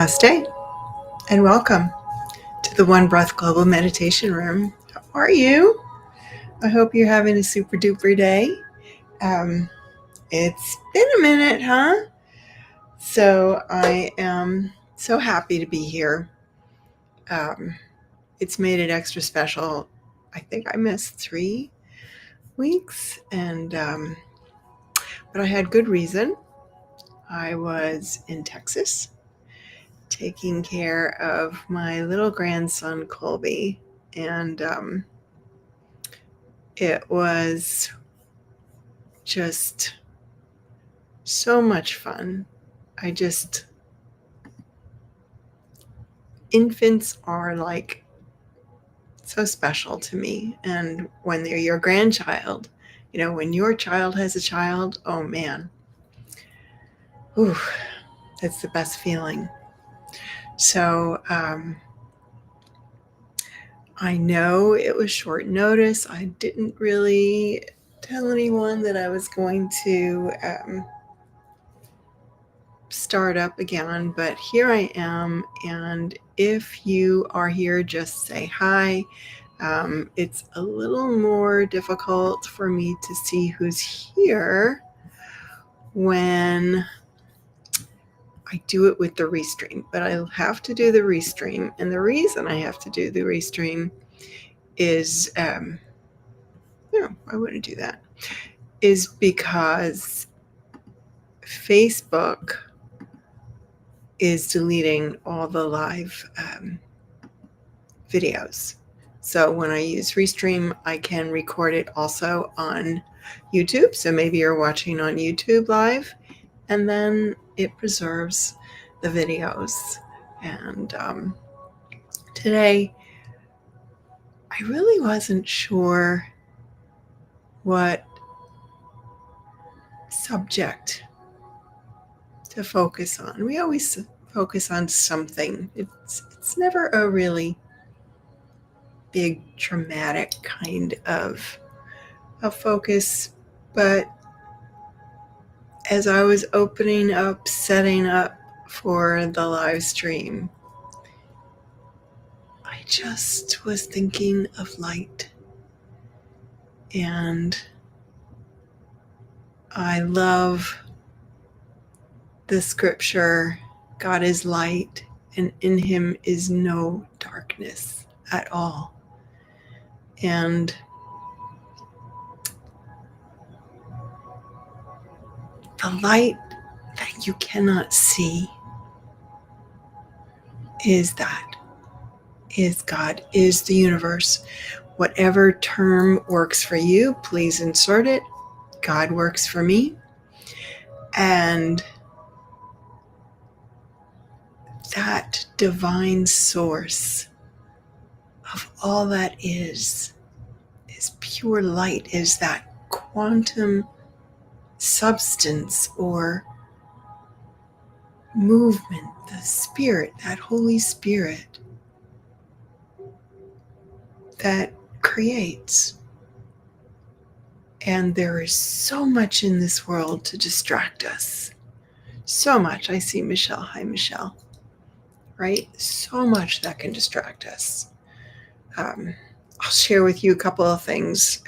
Namaste and welcome to the One Breath Global Meditation Room. How are you? I hope you're having a super duper day. Um, it's been a minute, huh? So I am so happy to be here. It's made it extra special. I think I missed 3 weeks, but I had good reason. I was in Texas taking care of my little grandson Colby, and it was just so much fun. Infants are like so special to me. And when they're your grandchild, when your child has a child, oh man, ooh, that's the best feeling. So I know it was short notice. I didn't really tell anyone that I was going to start up again, but here I am. And if you are here, just say hi. It's a little more difficult for me to see who's here when I do it with the restream, but I'll have to do the restream. And the reason I have to do the restream is, no, I wouldn't do that, is because Facebook is deleting all the live videos. So when I use Restream, I can record it also on YouTube. So maybe you're watching on YouTube live, and then it preserves the videos. And today, I really wasn't sure what subject to focus on. We always focus on something. It's never a really big dramatic kind of a focus, but as I was opening up, setting up for the live stream, I just was thinking of light. And I love the scripture, God is light, and in him is no darkness at all. And the light that you cannot see is God, is the universe. Whatever term works for you, please insert it. God works for me. And that divine source of all that is pure light, is that quantum substance or movement, the spirit, that Holy Spirit that creates. And there is so much in this world to distract us. So much. I see Michelle. Hi, Michelle. Right? So much that can distract us. I'll share with you a couple of things.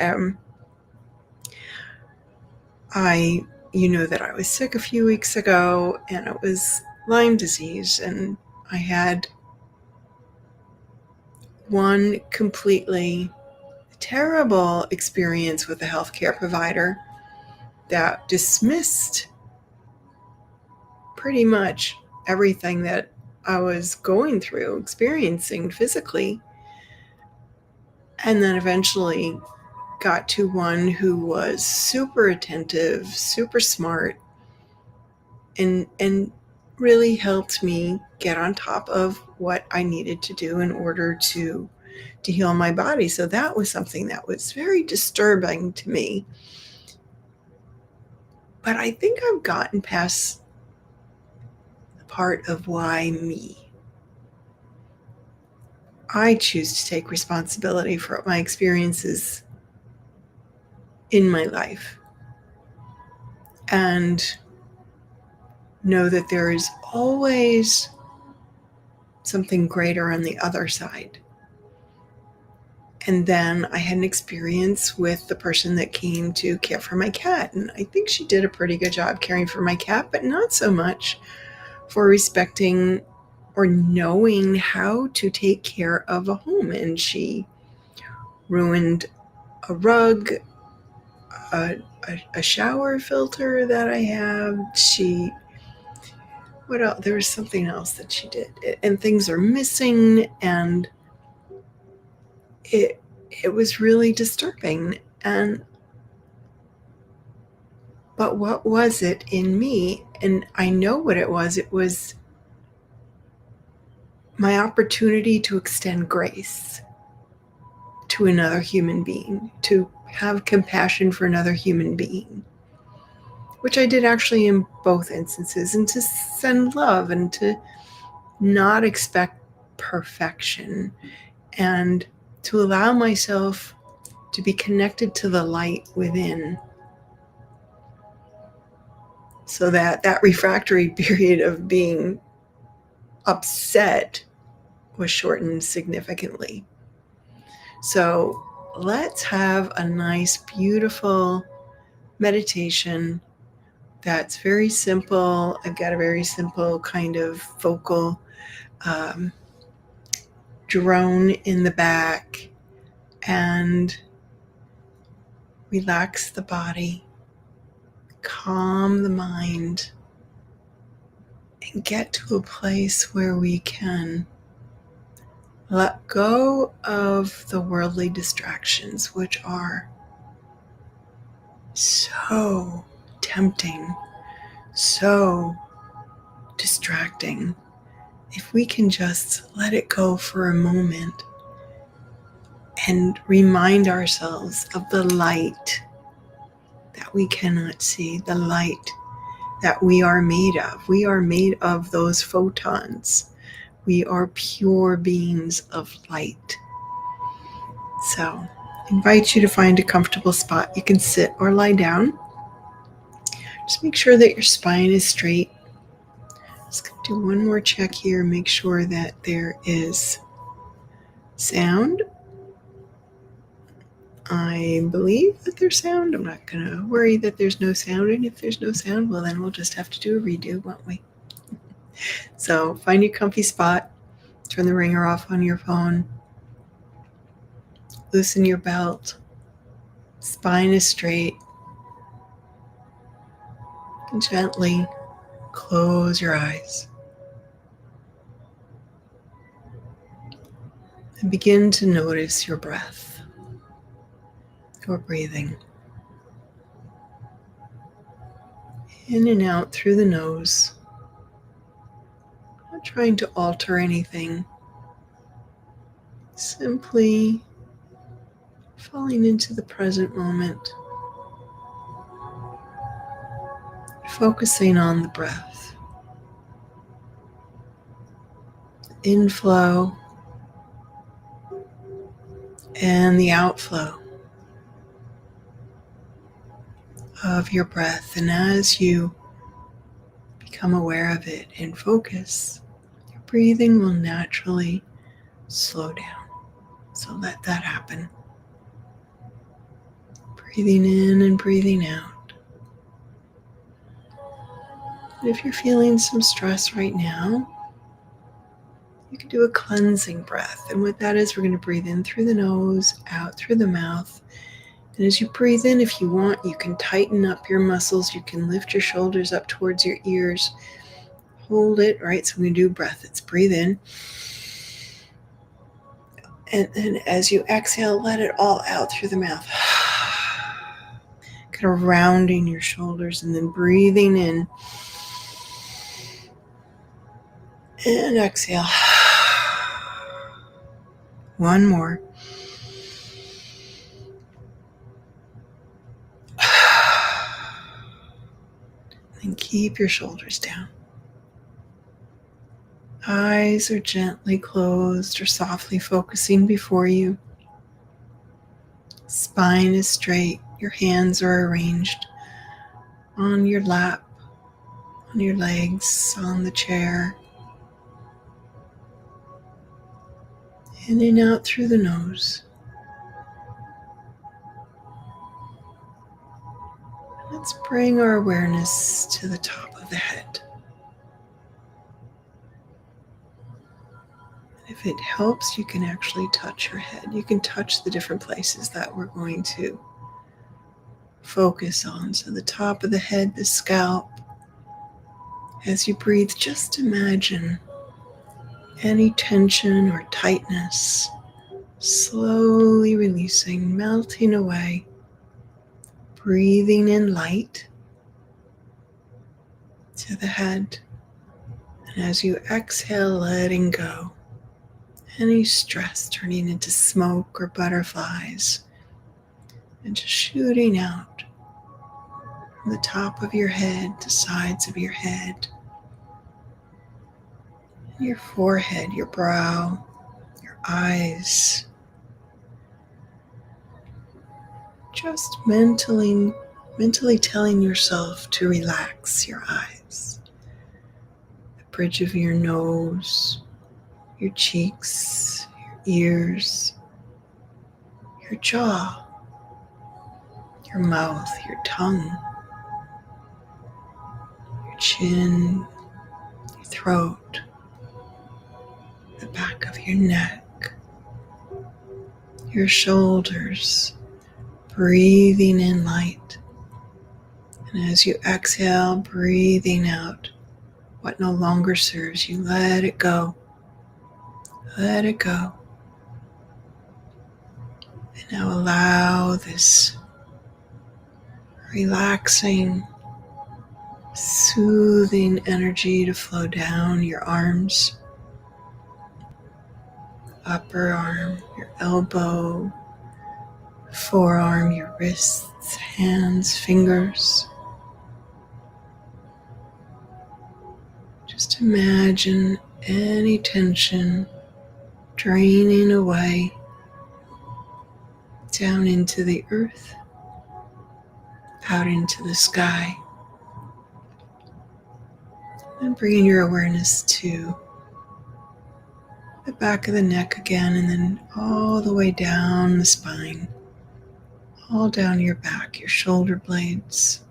You know that I was sick a few weeks ago, and it was Lyme disease, and I had one completely terrible experience with a healthcare provider that dismissed pretty much everything that I was going through, experiencing physically, and then eventually got to one who was super attentive, super smart, and really helped me get on top of what I needed to do in order to heal my body. So that was something that was very disturbing to me. But I think I've gotten past the part of why me. I choose to take responsibility for my experiences in my life and know that there is always something greater on the other side. And then I had an experience with the person that came to care for my cat. And I think she did a pretty good job caring for my cat, but not so much for respecting or knowing how to take care of a home. And she ruined a rug, a shower filter that I have. What else? There was something else that she did. And things are missing, and it was really disturbing. But what was it in me? And I know what it was. It was my opportunity to extend grace to another human being, to have compassion for another human being, which I did actually in both instances, and to send love and to not expect perfection, and to allow myself to be connected to the light within, so that that refractory period of being upset was shortened significantly. So let's have a nice, beautiful meditation that's very simple. I've got a very simple kind of vocal drone in the back, and relax the body, calm the mind, and get to a place where we can let go of the worldly distractions, which are so tempting, so distracting. If we can just let it go for a moment and remind ourselves of the light that we cannot see, the light that we are made of. We are made of those photons. We are pure beings of light. So I invite you to find a comfortable spot. You can sit or lie down. Just make sure that your spine is straight. Just going to do one more check here. Make sure that there is sound. I believe that there's sound. I'm not going to worry that there's no sound. And if there's no sound, well, then we'll just have to do a redo, won't we? So find your comfy spot. Turn the ringer off on your phone. Loosen your belt. Spine is straight. And gently close your eyes. And begin to notice your breath, your breathing. In and out through the nose. Not trying to alter anything. Simply falling into the present moment. Focusing on the breath. Inflow and the outflow of your breath. And as you become aware of it and focus, your breathing will naturally slow down. So let that happen. Breathing in and breathing out. And if you're feeling some stress right now, you can do a cleansing breath. And what that is, we're going to breathe in through the nose, out through the mouth. And as you breathe in, if you want, you can tighten up your muscles. You can lift your shoulders up towards your ears. Hold it, right? So when we do breath, it's breathe in. And then as you exhale, let it all out through the mouth. Kind of rounding your shoulders and then breathing in. And exhale. One more. And keep your shoulders down. Eyes are gently closed or softly focusing before you. Spine is straight. Your hands are arranged on your lap, on your legs, on the chair. In and out through the nose. Let's bring our awareness to the top of the head. If it helps, you can actually touch your head. You can touch the different places that we're going to focus on. So the top of the head, the scalp. As you breathe, just imagine any tension or tightness slowly releasing, melting away. Breathing in light to the head. And as you exhale, letting go. Any stress turning into smoke or butterflies. And just shooting out from the top of your head, the sides of your head, your forehead, your brow, your eyes. Just mentally telling yourself to relax your eyes. The bridge of your nose, your cheeks, your ears, your jaw, your mouth, your tongue, your chin, your throat, the back of your neck, your shoulders, breathing in light. And as you exhale, breathing out what no longer serves you, let it go. Let it go. And now allow this relaxing, soothing energy to flow down your arms, upper arm, your elbow, forearm, your wrists, hands, fingers. Just imagine any tension draining away down into the earth, out into the sky. And bringing your awareness to the back of the neck again, and then all the way down the spine, all down your back, your shoulder blades,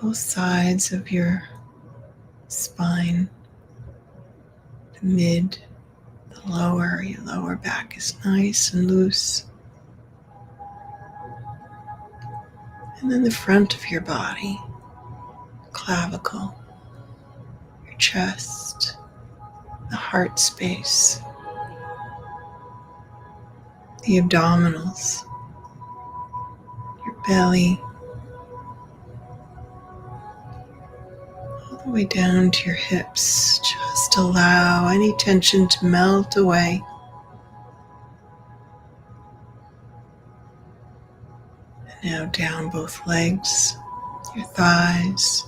both sides of your spine, the mid, the lower, your lower back is nice and loose. And then the front of your body, clavicle, your chest, the heart space, the abdominals, your belly, all the way down to your hips. Just allow any tension to melt away. And now down both legs, your thighs,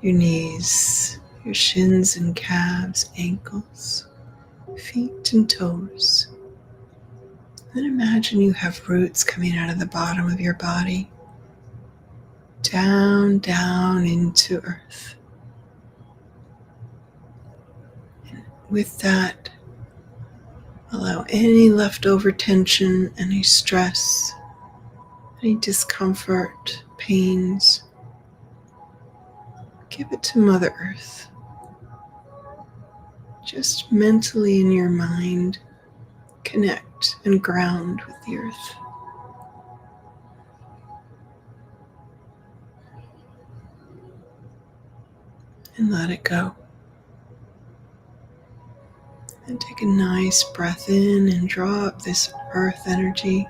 your knees, your shins and calves, ankles, feet and toes. Then imagine you have roots coming out of the bottom of your body, down, down into earth. And with that, allow any leftover tension, any stress, any discomfort, pains, give it to Mother Earth. Just mentally in your mind, connect and ground with the earth. And let it go. And take a nice breath in and draw up this earth energy,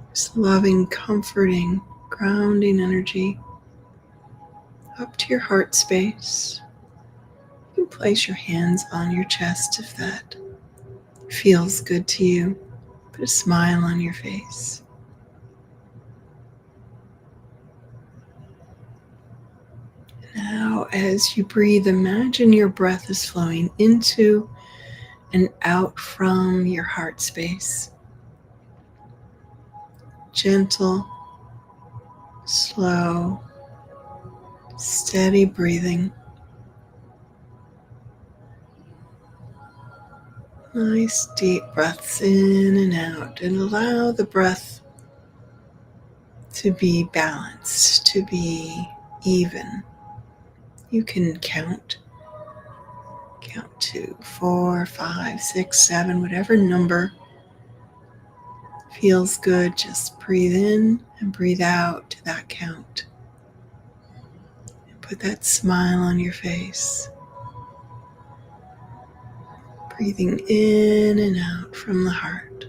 this loving, comforting, grounding energy up to your heart space. You can place your hands on your chest if that feels good to you. Put a smile on your face. Now, as you breathe, imagine your breath is flowing into and out from your heart space. Gentle, slow, steady breathing. Nice deep breaths in and out, and allow the breath to be balanced, to be even. You can count to 4, 5, 6, 7, whatever number feels good. Just breathe in and breathe out to that count. And put that smile on your face. Breathing in and out from the heart.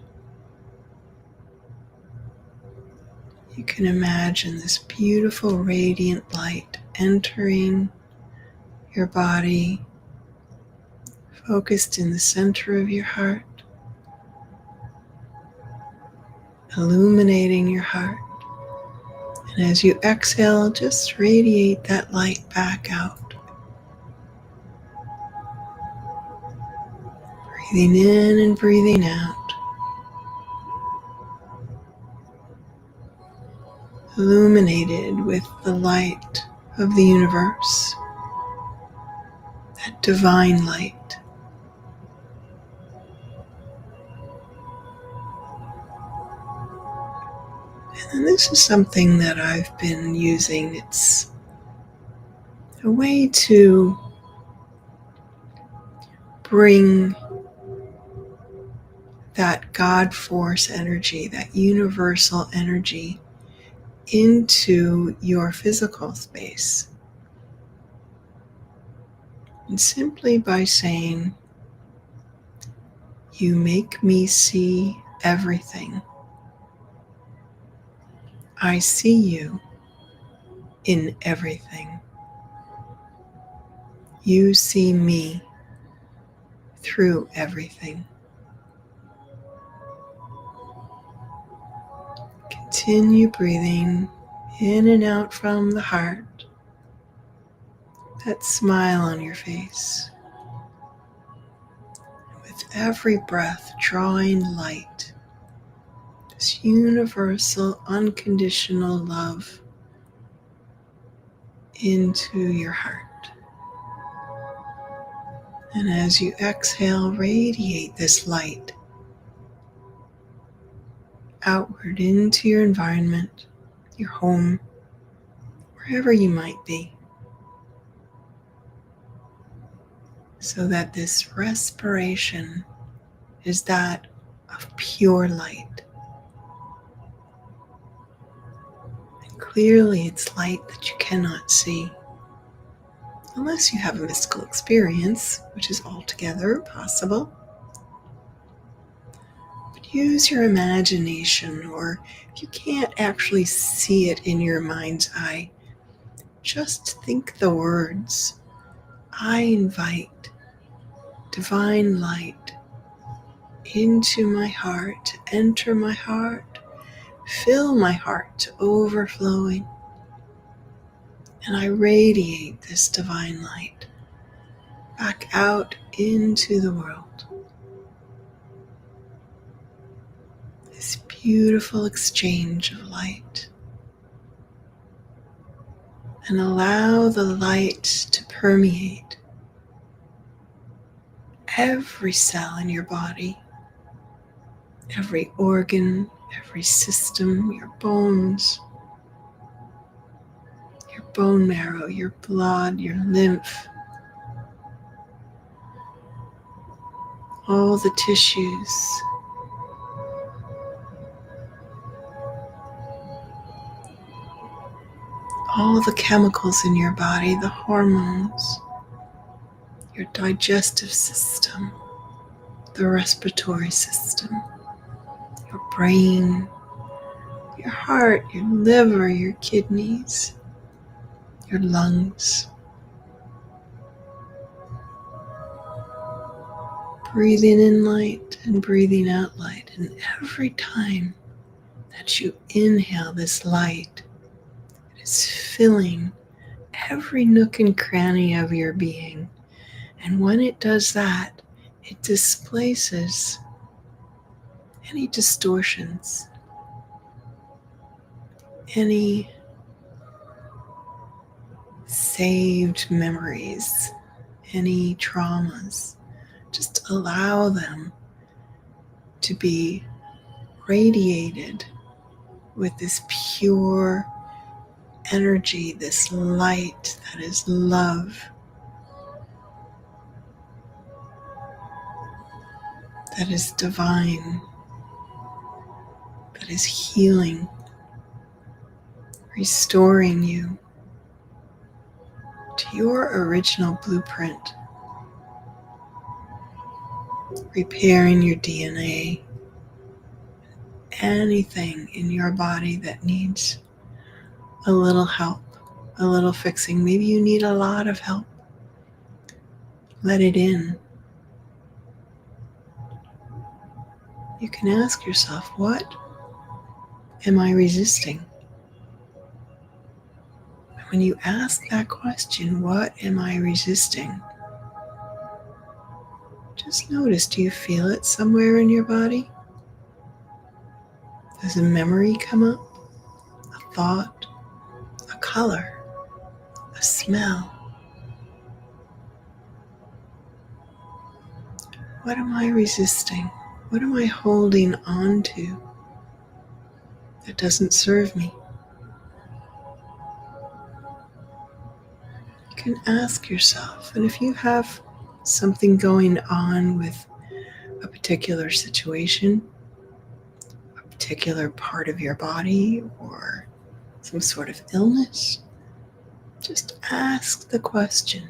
You can imagine this beautiful radiant light entering your body, focused in the center of your heart, illuminating your heart. And as you exhale, just radiate that light back out. Breathing in and breathing out. Illuminated with the light of the universe, that divine light. And this is something that I've been using. It's a way to bring that God force energy, that universal energy, into your physical space. And simply by saying, "You make me see everything. I see you in everything. You see me through everything." Continue breathing in and out from the heart, that smile on your face. With every breath, drawing light, this universal, unconditional love into your heart. And as you exhale, radiate this light outward into your environment, your home, wherever you might be, so that this respiration is that of pure light. And clearly it's light that you cannot see, unless you have a mystical experience, which is altogether possible. But use your imagination, or if you can't actually see it in your mind's eye, just think the words, "I invite divine light into my heart, to enter my heart, fill my heart to overflowing, and I radiate this divine light back out into the world." This beautiful exchange of light. And allow the light to permeate every cell in your body, every organ, every system, your bones, your bone marrow, your blood, your lymph, all the tissues, all the chemicals in your body, the hormones, your digestive system, the respiratory system, your brain, your heart, your liver, your kidneys, your lungs. Breathing in light and breathing out light. And every time that you inhale this light, it is filling every nook and cranny of your being. And when it does that, it displaces any distortions, any saved memories, any traumas, Just allow them to be radiated with this pure energy, this light that is love, that is divine, that is healing, restoring you to your original blueprint, repairing your DNA, anything in your body that needs a little help, a little fixing. Maybe you need a lot of help. Let it in. You can ask yourself, what am I resisting? When you ask that question, what am I resisting? Just notice, do you feel it somewhere in your body? Does a memory come up? A thought? A color? A smell? What am I resisting? What am I holding on to that doesn't serve me? You can ask yourself, and if you have something going on with a particular situation, a particular part of your body, or some sort of illness, just ask the question.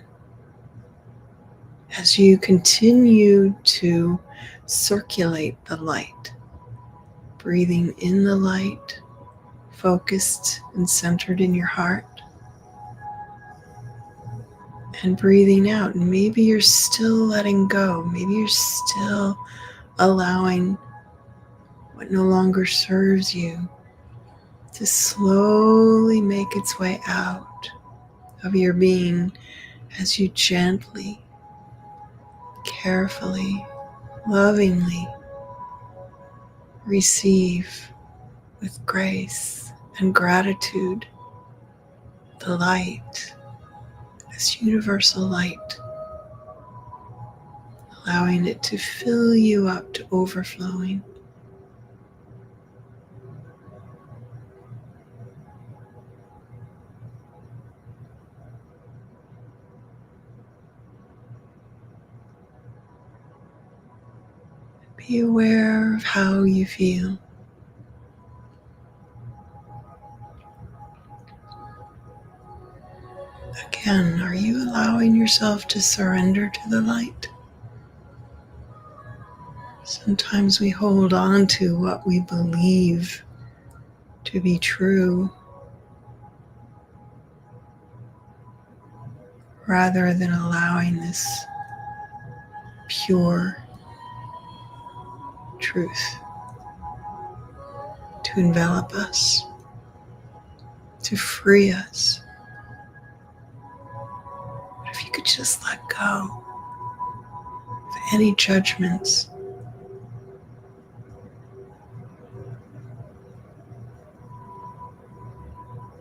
As you continue to circulate the light, breathing in the light, focused and centered in your heart, and breathing out. And maybe you're still letting go. Maybe you're still allowing what no longer serves you to slowly make its way out of your being as you gently, carefully, lovingly receive with grace and gratitude the light, this universal light, allowing it to fill you up to overflowing. Be aware of how you feel. Again, are you allowing yourself to surrender to the light? Sometimes we hold on to what we believe to be true rather than allowing this pure truth to envelop us, to free us. But if you could just let go of any judgments,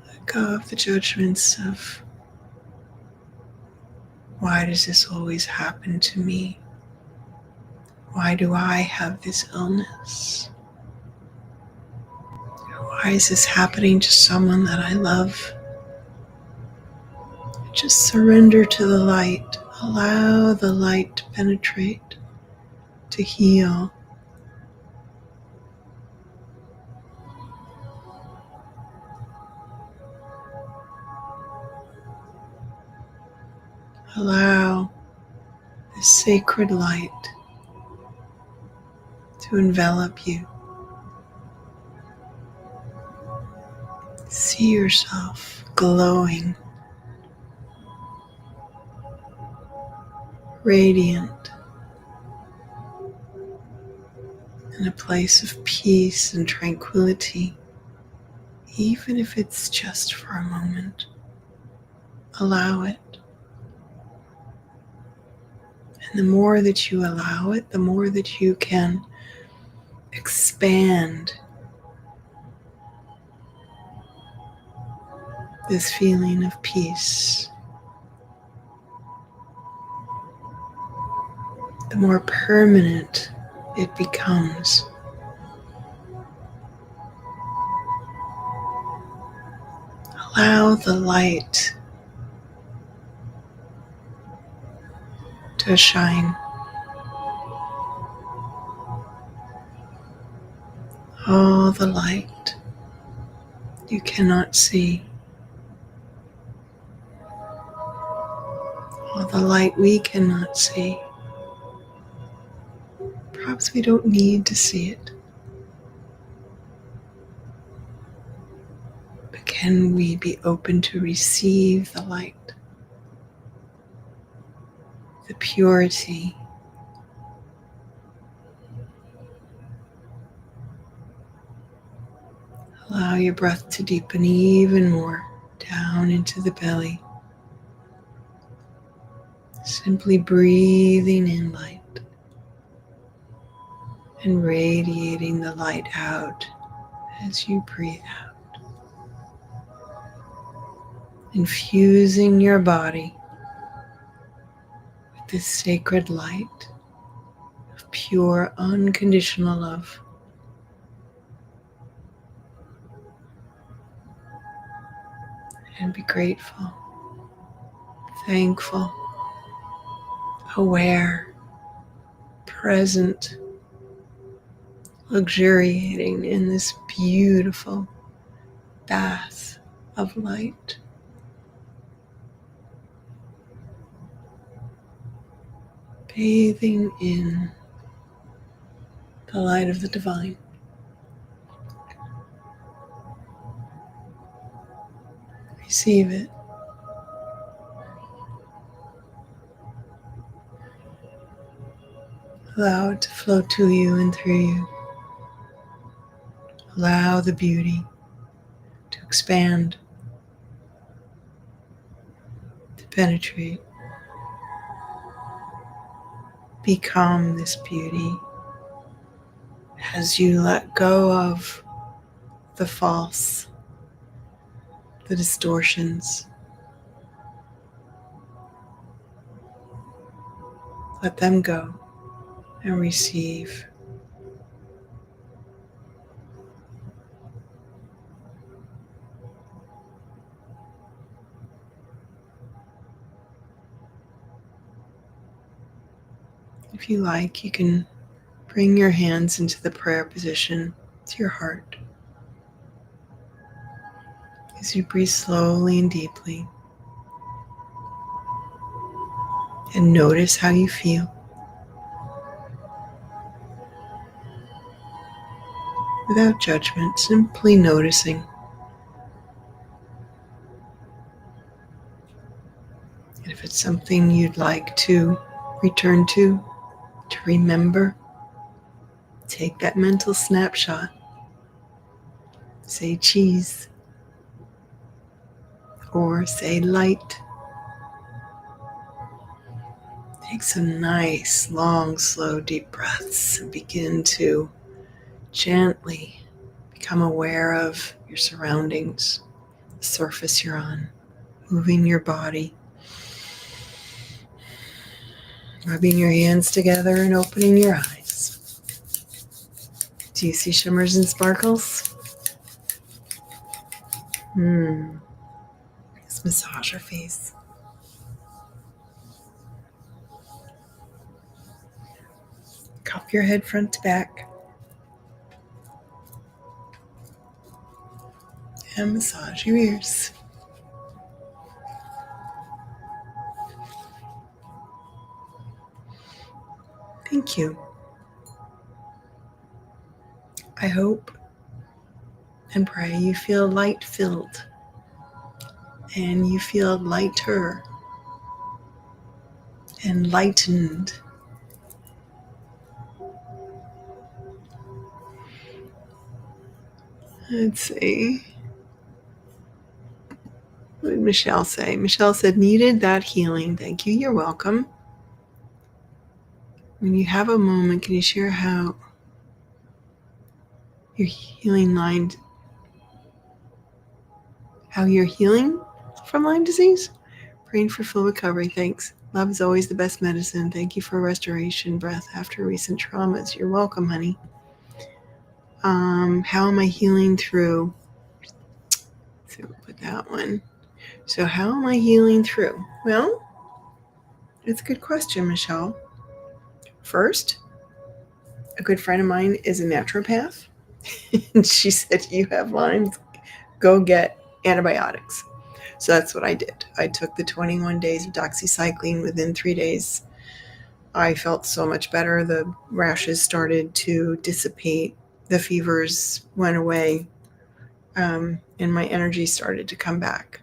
let go of the judgments of, why does this always happen to me? Why do I have this illness? Why is this happening to someone that I love? Just surrender to the light. Allow the light to penetrate, to heal. Allow the sacred light to envelop you. See yourself glowing, radiant, in a place of peace and tranquility, even if it's just for a moment. Allow it. And the more that you allow it, the more that you can expand this feeling of peace. the more permanent it becomes. Allow the light to shine. All the light you cannot see. All the light we cannot see. Perhaps we don't need to see it. But can we be open to receive the light, the purity? Allow your breath to deepen even more down into the belly. Simply breathing in light and radiating the light out as you breathe out. Infusing your body with this sacred light of pure, unconditional love. And be grateful, thankful, aware, present, luxuriating in this beautiful bath of light. Bathing in the light of the divine. Receive it. Allow it to flow to you and through you. Allow the beauty to expand, to penetrate. Become this beauty as you let go of the false, the distortions. Let them go and receive. If you like, you can bring your hands into the prayer position to your heart. As you breathe slowly and deeply, and notice how you feel. Without judgment, simply noticing. And if it's something you'd like to return to remember, take that mental snapshot. Say cheese, or say light. Take some nice, long, slow, deep breaths and begin to gently become aware of your surroundings, the surface you're on, moving your body, rubbing your hands together and opening your eyes. Do you see shimmers and sparkles? Let's massage your face. Cup your head front to back. And massage your ears. Thank you. I hope and pray you feel light-filled and you feel lighter, enlightened. Let's see. What did Michelle say? Michelle said, needed that healing. Thank you. You're welcome. When you have a moment, can you share how you're healing how you're healing from Lyme disease? Praying for full recovery. Thanks. Love is always the best medicine. Thank you for restoration breath after recent traumas. You're welcome, honey. How am I healing through? So we'll put that one. So how am I healing through? Well, it's a good question, Michelle. First, a good friend of mine is a naturopath. And she said, you have Lyme, go get antibiotics. So that's what I did. I took the 21 days of doxycycline. Within 3 days, I felt so much better. The rashes started to dissipate. The fevers went away. And my energy started to come back.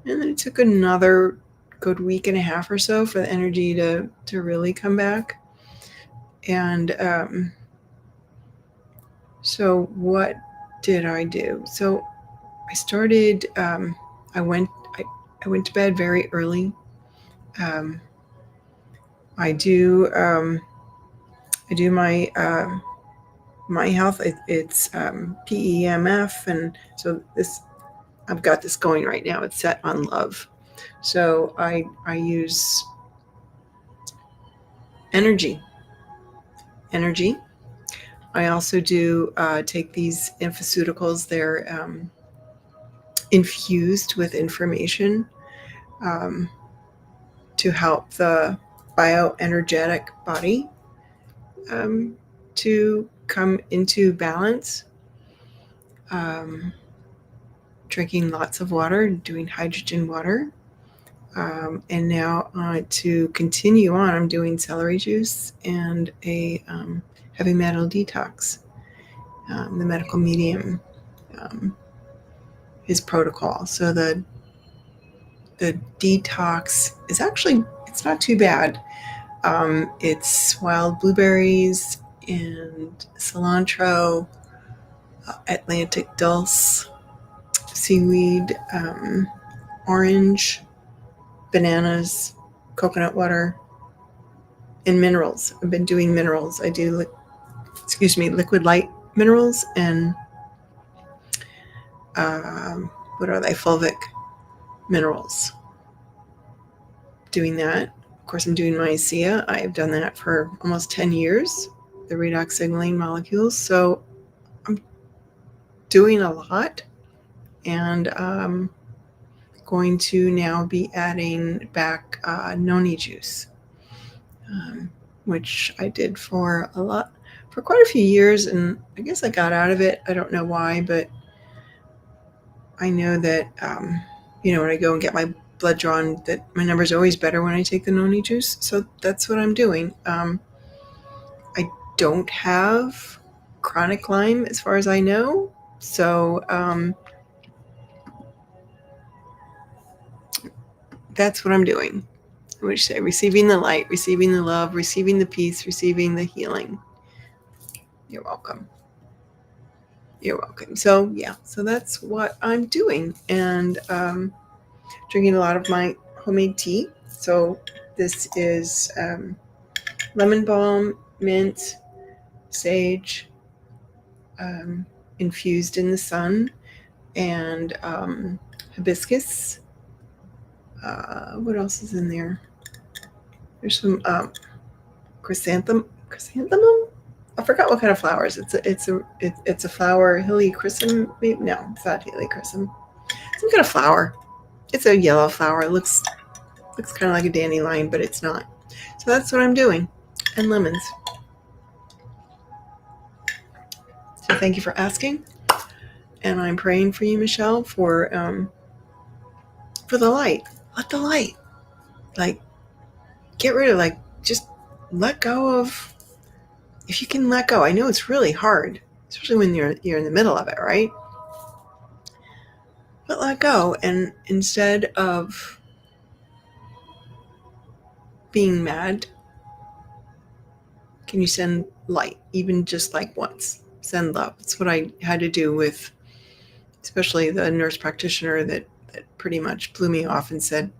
And then it took another good week and a half or so for the energy to really come back. And so what did I do? So I started, I went to bed very early. I do my health. It's PEMF, and so I've got this going right now. It's set on love. So I use energy. I also do take these infoceuticals. They're infused with information to help the bioenergetic body to come into balance. Drinking lots of water, doing hydrogen water. And now to continue on, I'm doing celery juice and a heavy metal detox. The medical medium, his protocol. So the detox is actually, it's not too bad. It's wild blueberries and cilantro, Atlantic dulse, seaweed, orange, bananas, coconut water, and minerals. I've been doing minerals. I do, liquid light minerals and what are they? Fulvic minerals. Doing that. Of course, I'm doing mycea. I've done that for almost 10 years, the redox signaling molecules. So I'm doing a lot, and going to now be adding back noni juice, which I did for quite a few years, and I guess I got out of it. I don't know why, but I know that when I go and get my blood drawn, that my number's always better when I take the noni juice. So that's what I'm doing. I don't have chronic Lyme as far as I know. So that's what I'm doing. I would say receiving the light, receiving the love, receiving the peace, receiving the healing. You're welcome. You're welcome. So yeah, so that's what I'm doing. And drinking a lot of my homemade tea. So this is lemon balm, mint, sage, infused in the sun, and hibiscus. What else is in there? There's some chrysanthemum. I forgot what kind of flowers. It's a flower. Helichrysum? No, it's not helichrysum. Some kind of flower. It's a yellow flower. It looks kind of like a dandelion, but it's not. So that's what I'm doing. And lemons. So thank you for asking. And I'm praying for you, Michelle, for the light. Let the light, get rid of, just let go of, if you can let go. I know it's really hard, especially when you're in the middle of it, right? But let go, and instead of being mad, can you send light, even just once? Send love. That's what I had to do with, especially the nurse practitioner that pretty much blew me off and said,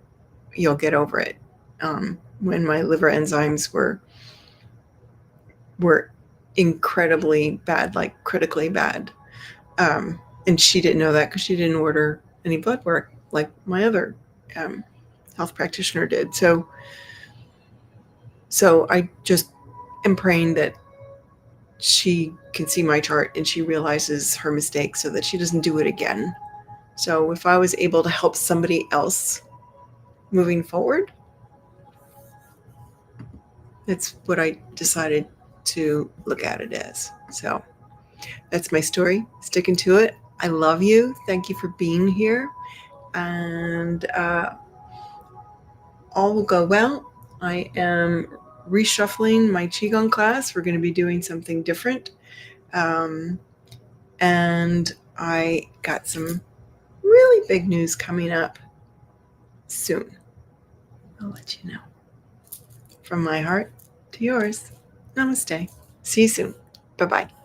you'll get over it. When my liver enzymes were incredibly bad, critically bad. And she didn't know that because she didn't order any blood work like my other health practitioner did. So I just am praying that she can see my chart and she realizes her mistake so that she doesn't do it again. So if I was able to help somebody else moving forward, that's what I decided to look at it as. So that's my story. Sticking to it. I love you. Thank you for being here. And all will go well. I am reshuffling my Qigong class. We're going to be doing something different. And I got some really big news coming up soon. I'll let you know. From my heart to yours, namaste. See you soon. Bye-bye.